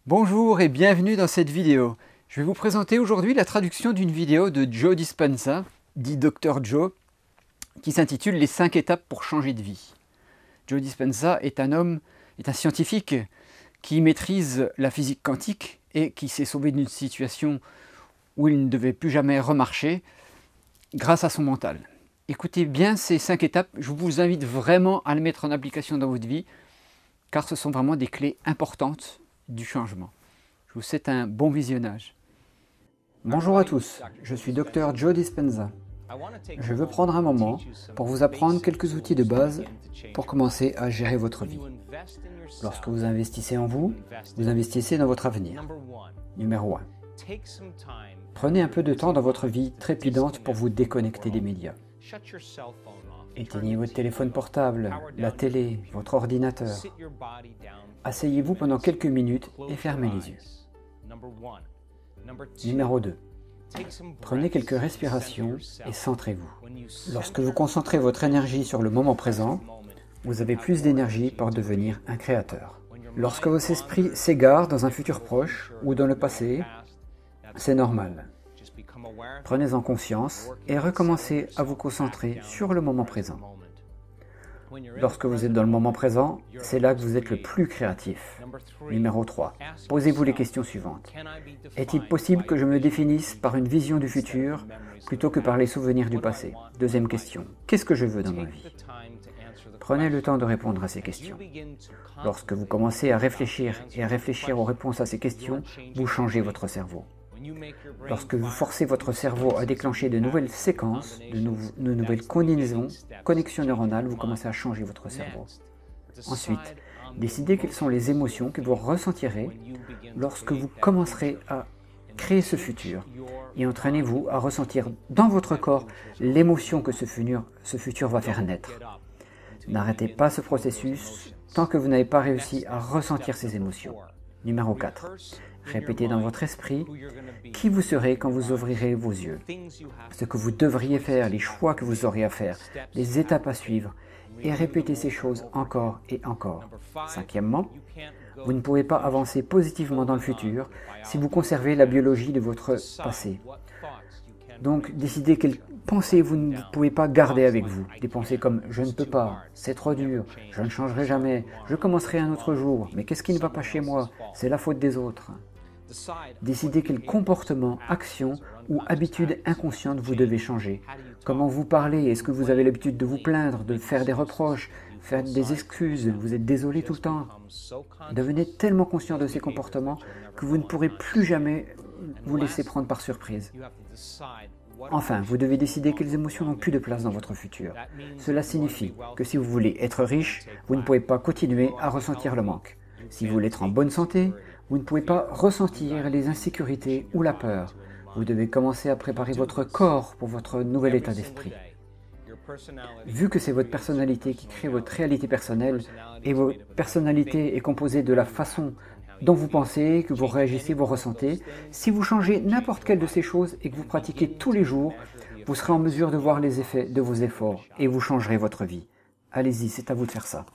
Bonjour et bienvenue dans cette vidéo. Je vais vous présenter aujourd'hui la traduction d'une vidéo de Joe Dispenza, dit Dr Joe, qui s'intitule « Les 5 étapes pour changer de vie ». Joe Dispenza est un scientifique qui maîtrise la physique quantique et qui s'est sauvé d'une situation où il ne devait plus jamais remarcher grâce à son mental. Écoutez bien ces 5 étapes, je vous invite vraiment à les mettre en application dans votre vie, car ce sont vraiment des clés importantes du changement. Je vous souhaite un bon visionnage. Bonjour à tous, je suis Dr Joe Dispenza. Je veux prendre un moment pour vous apprendre quelques outils de base pour commencer à gérer votre vie. Lorsque vous investissez en vous, vous investissez dans votre avenir. Numéro 1. Prenez un peu de temps dans votre vie trépidante pour vous déconnecter des médias. Éteignez votre téléphone portable, la télé, votre ordinateur. Asseyez-vous pendant quelques minutes et fermez les yeux. Numéro 2. Prenez quelques respirations et centrez-vous. Lorsque vous concentrez votre énergie sur le moment présent, vous avez plus d'énergie pour devenir un créateur. Lorsque votre esprit s'égare dans un futur proche ou dans le passé, c'est normal. Prenez-en conscience et recommencez à vous concentrer sur le moment présent. Lorsque vous êtes dans le moment présent, c'est là que vous êtes le plus créatif. Numéro 3. Posez-vous les questions suivantes. Est-il possible que je me définisse par une vision du futur plutôt que par les souvenirs du passé? Deuxième question. Qu'est-ce que je veux dans ma vie? Prenez le temps de répondre à ces questions. Lorsque vous commencez à réfléchir et à réfléchir aux réponses à ces questions, vous changez votre cerveau. Lorsque vous forcez votre cerveau à déclencher de nouvelles séquences, de nouvelles connexions neuronales, vous commencez à changer votre cerveau. Ensuite, décidez quelles sont les émotions que vous ressentirez lorsque vous commencerez à créer ce futur et entraînez-vous à ressentir dans votre corps l'émotion que ce futur va faire naître. N'arrêtez pas ce processus tant que vous n'avez pas réussi à ressentir ces émotions. Numéro 4. Répétez dans votre esprit qui vous serez quand vous ouvrirez vos yeux, ce que vous devriez faire, les choix que vous aurez à faire, les étapes à suivre, et répétez ces choses encore et encore. Cinquièmement, vous ne pouvez pas avancer positivement dans le futur si vous conservez la biologie de votre passé. Donc, décidez quelles pensées vous ne pouvez pas garder avec vous. Des pensées comme « je ne peux pas »,« c'est trop dur »,« je ne changerai jamais »,« je commencerai un autre jour »,« mais qu'est-ce qui ne va pas chez moi ? C'est la faute des autres ». Décidez quel comportement, action ou habitude inconsciente vous devez changer. Comment vous parlez? Est-ce que vous avez l'habitude de vous plaindre, de faire des reproches, faire des excuses? Vous êtes désolé tout le temps? Devenez tellement conscient de ces comportements que vous ne pourrez plus jamais vous laisser prendre par surprise. Enfin, vous devez décider quelles émotions n'ont plus de place dans votre futur. Cela signifie que si vous voulez être riche, vous ne pouvez pas continuer à ressentir le manque. Si vous voulez être en bonne santé, vous ne pouvez pas ressentir les insécurités ou la peur. Vous devez commencer à préparer votre corps pour votre nouvel état d'esprit. Vu que c'est votre personnalité qui crée votre réalité personnelle, et votre personnalité est composée de la façon dont vous pensez, que vous réagissez, vous ressentez, si vous changez n'importe quelle de ces choses et que vous pratiquez tous les jours, vous serez en mesure de voir les effets de vos efforts et vous changerez votre vie. Allez-y, c'est à vous de faire ça.